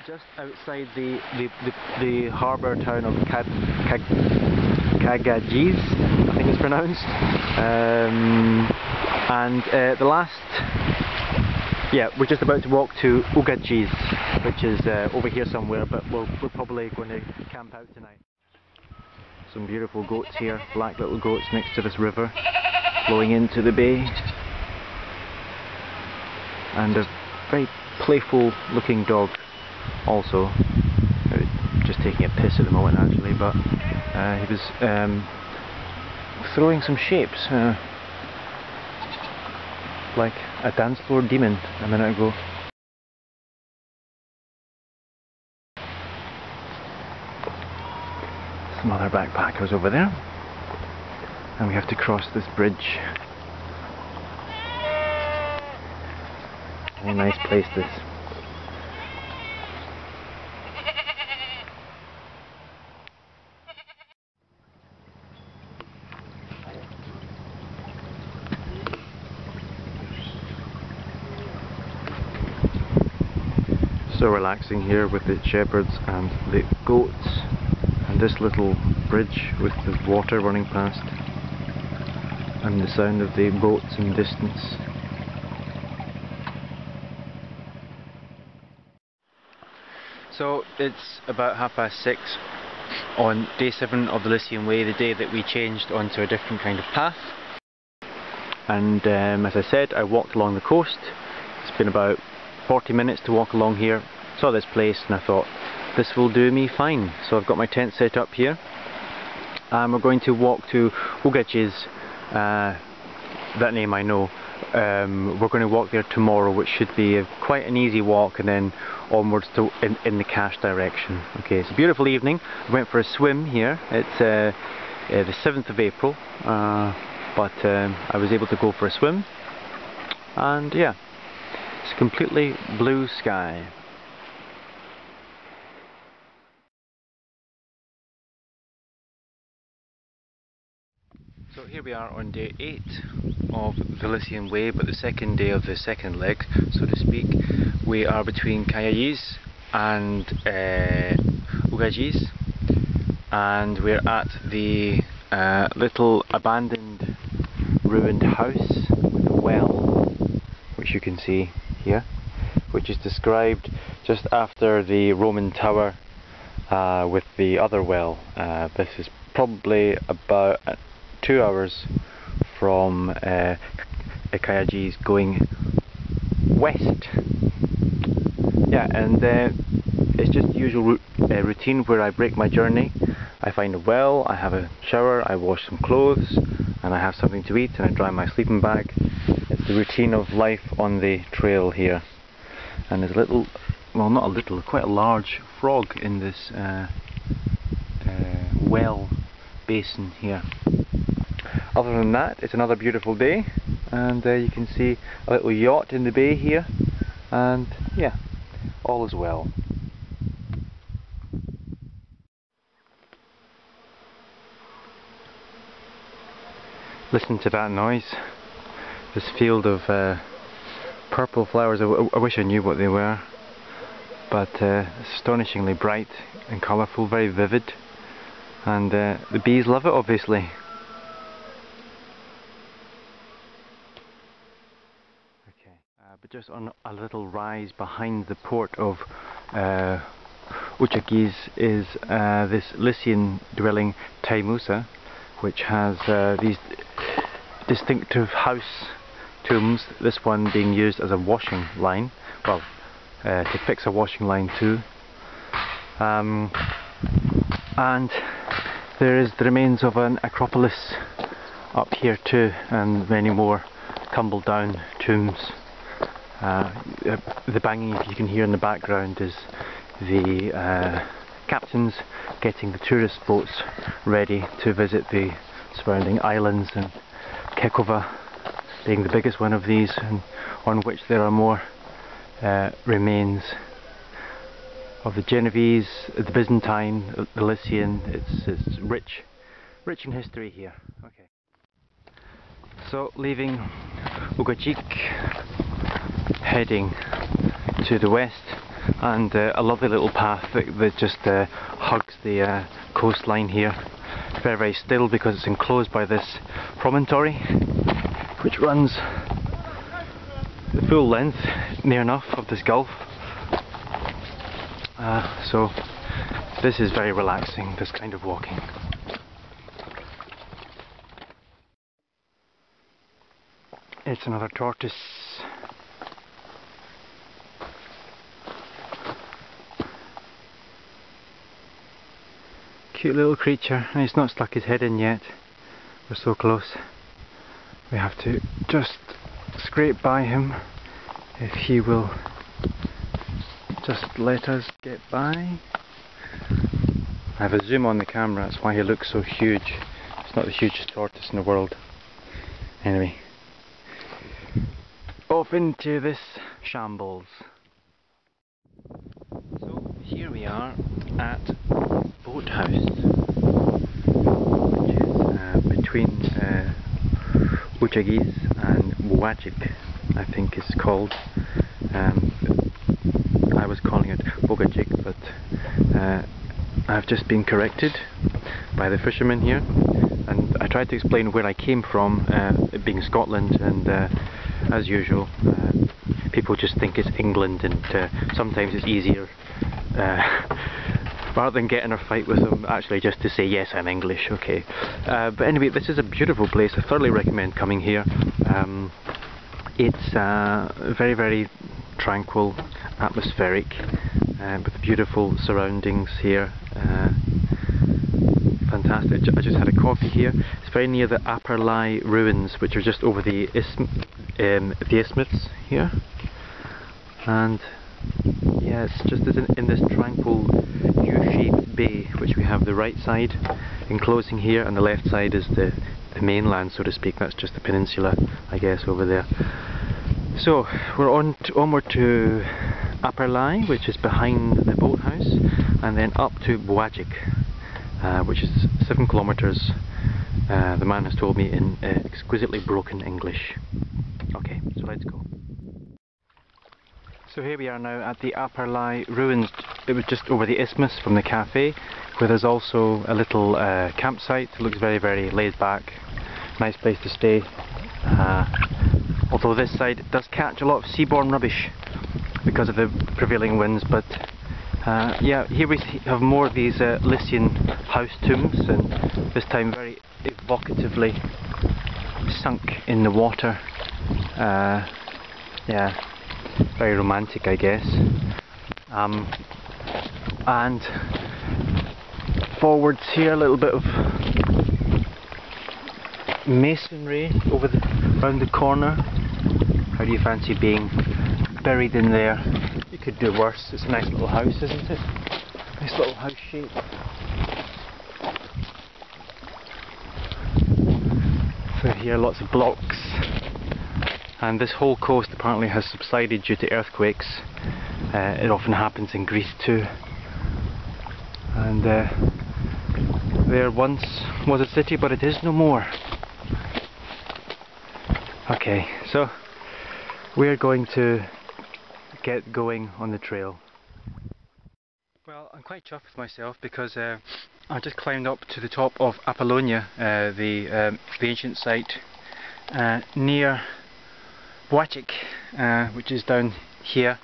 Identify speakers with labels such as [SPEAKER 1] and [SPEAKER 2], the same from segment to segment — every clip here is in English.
[SPEAKER 1] just outside the harbour town of Cayagizi, I think it's pronounced. We're just about to walk to Cayagizi, which is over here somewhere, but we're probably going to camp out tonight. Some beautiful goats here, black little goats next to this river, flowing into the bay. And a very playful looking dog also, just taking a piss at the moment actually, but he was throwing some shapes like a dance floor demon a minute ago. Some other backpackers over there, and we have to cross this bridge. Very nice place this. So relaxing here with the shepherds and the goats, and this little bridge with the water running past and the sound of the boats in the distance. So it's about 6:30 on day 7 of the Lycian Way, the day that we changed onto a different kind of path. And as I said, I walked along the coast. It's been about 40 minutes to walk along here. Saw this place and I thought, this will do me fine. So I've got my tent set up here. We're going to walk to Cayagizi, that name I know. We're going to walk there tomorrow, which should be quite an easy walk, and then onwards to in the Cache direction. Okay, it's a beautiful evening. I went for a swim here. It's the 7th of April, but I was able to go for a swim, and yeah, it's completely blue sky. So here we are on day 8 of the Lycian Way, but the second day of the second leg, so to speak. We are between Cayagizi and Cayagizi, and we're at the little abandoned ruined house with a well, which you can see here, which is described just after the Roman tower with the other well. This is probably about 2 hours from Cayagizi going west. Yeah, and it's just the usual routine where I break my journey. I find a well, I have a shower, I wash some clothes, and I have something to eat, and I dry my sleeping bag. It's the routine of life on the trail here. And there's a little, well, not a little, quite a large frog in this well basin here. Other than that, it's another beautiful day, and you can see a little yacht in the bay here, and yeah, all is well. Listen to that noise. This field of purple flowers, I wish I knew what they were, but astonishingly bright and colourful, very vivid, and the bees love it obviously. But just on a little rise behind the port of Cayagizi is this Lycian dwelling Taimusa, which has these distinctive house tombs, this one being used as a washing line, well, to fix a washing line too. And there is the remains of an acropolis up here too, and many more tumbled down tombs. The banging you can hear in the background is the captains getting the tourist boats ready to visit the surrounding islands, and Kekova being the biggest one of these, and on which there are more remains of the Genovese, the Byzantine, the Lycian. It's rich in history here. Okay. So leaving Cayagizi, heading to the west, and a lovely little path that just hugs the coastline here. Very, very still because it's enclosed by this promontory which runs the full length, near enough, of this gulf. So this is very relaxing, this kind of walking. It's another tortoise. Cute little creature, and he's not stuck his head in yet. We're so close. We have to just scrape by him if he will just let us get by. I have a zoom on the camera, that's why he looks so huge. It's not the hugest tortoise in the world. Anyway, off into this shambles. So here we are at Boathouse, which is between Cayagizi and Boathouse, I think it's called. I was calling it Boathouse, but I've just been corrected by the fishermen here, and I tried to explain where I came from, it being Scotland, and as usual people just think it's England, and sometimes it's easier rather than get in a fight with them, actually just to say yes, I'm English, okay. But anyway, this is a beautiful place. I thoroughly recommend coming here. It's very, very tranquil, atmospheric, with beautiful surroundings here. Fantastic. I just had a coffee here. It's very near the Upper Lycian ruins, which are just over the isthmus here. And yeah, it's just in this tranquil U-shaped bay, which we have the right side enclosing here, and the left side is the mainland, so to speak. That's just the peninsula, I guess, over there. So we're onward to Upper Lycian, which is behind the boathouse, and then up to Boathouse, which is 7 kilometres. The man has told me in exquisitely broken English. Okay, so let's go. So here we are now at the Upper Lycian ruins. It was just over the isthmus from the cafe, where there's also a little campsite. It looks very, very laid back. Nice place to stay. Although this side does catch a lot of seaborne rubbish because of the prevailing winds, but yeah, here we have more of these Lycian house tombs, and this time very evocatively sunk in the water. Yeah, very romantic, I guess. And forwards here, a little bit of masonry around the corner. How do you fancy being buried in there? You could do worse. It's a nice little house, isn't it? Nice little house shape. So here, lots of blocks. And this whole coast apparently has subsided due to earthquakes. It often happens in Greece too. And there once was a city, but it is no more. Okay, so we're going to get going on the trail. Well, I'm quite chuffed with myself because I just climbed up to the top of Apollonia, the ancient site near Boathouse, which is down here.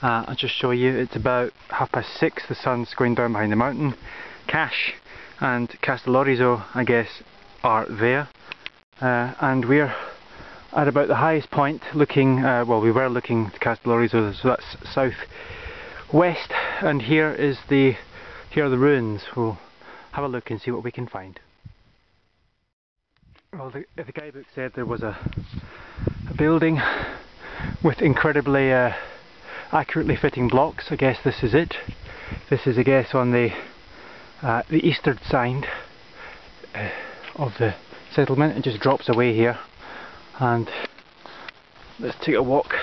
[SPEAKER 1] I'll just show you. It's about 6:30. The sun's going down behind the mountain. Cash and Castellorizo, I guess, are there, and we're at about the highest point, looking. Well, we were looking to Castellorizo, so that's south-west, and here are the ruins. We'll have a look and see what we can find. Well, the guidebook said there was a building with incredibly accurately fitting blocks. I guess this is it. This is, I guess, on the eastern side of the settlement. It just drops away here, and let's take a walk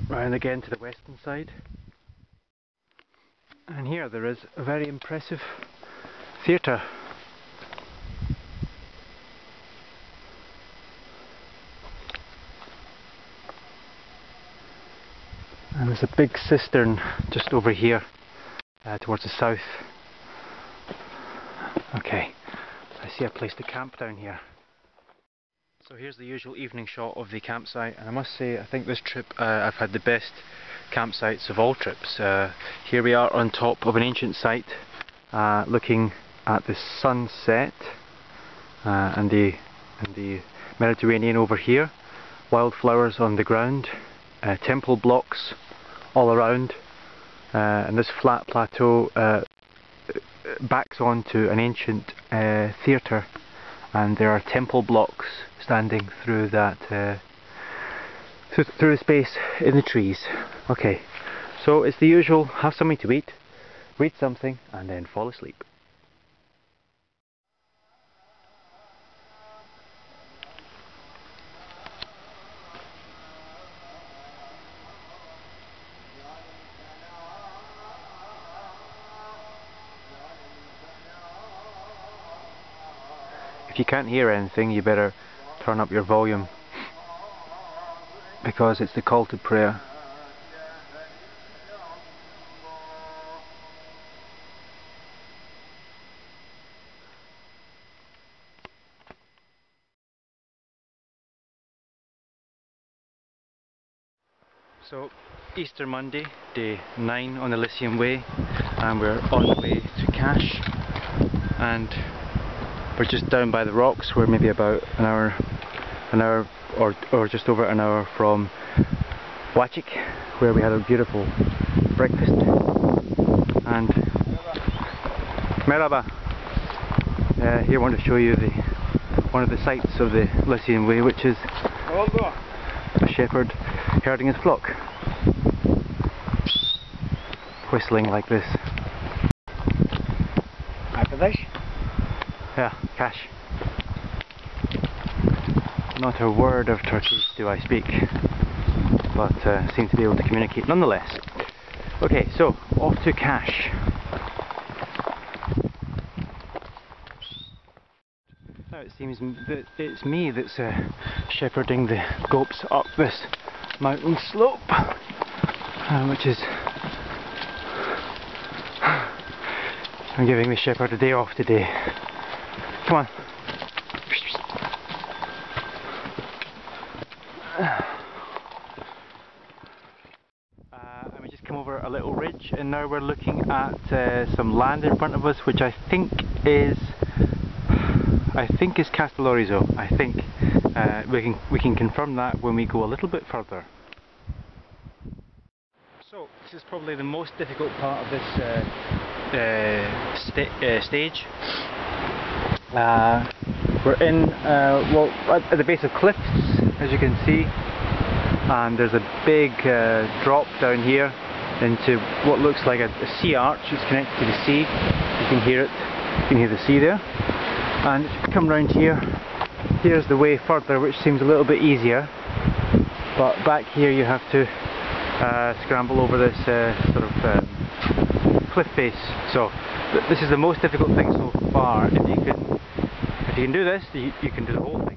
[SPEAKER 1] round again to the western side. And here there is a very impressive theatre. And There's a big cistern just over here towards the south. Okay, I see a place to camp down here. So here's the usual evening shot of the campsite, and I must say I think this trip I've had the best campsites of all trips. Here we are on top of an ancient site looking at the sunset and the Mediterranean over here, wildflowers on the ground, temple blocks all around, and this flat plateau backs onto an ancient theatre, and there are temple blocks standing through that through the space in the trees. Okay, so it's the usual: have something to eat, read something, and then fall asleep. If you can't hear anything, you better turn up your volume, because it's the call to prayer. So, Easter Monday, day 9 on the Lycian Way, and we're on the way to Cash, and we're just down by the rocks. We're maybe about an hour or just over an hour from Wachik, where we had a beautiful breakfast. And Merhaba. Here I want to show you one of the sights of the Lycian Way, which is a shepherd herding his flock, whistling like this. Yeah, Cash. Not a word of Turkish do I speak, but seem to be able to communicate nonetheless. Okay, so off to Cash. Now it seems that it's me that's shepherding the goats up this mountain slope, which is... I'm giving the shepherd a day off today. Come on. And we just come over a little ridge, and now we're looking at some land in front of us, which I think is Castellorizo. I think we can confirm that when we go a little bit further. So this is probably the most difficult part of this stage. We're in well, at the base of cliffs, as you can see, and there's a big drop down here into what looks like a sea arch. It's connected to the sea. You can hear it. You can hear the sea there. And if you come round here, here's the way further, which seems a little bit easier. But back here you have to scramble over this sort of cliff face. So this is the most difficult thing so far. If you can do this, you can do the whole thing.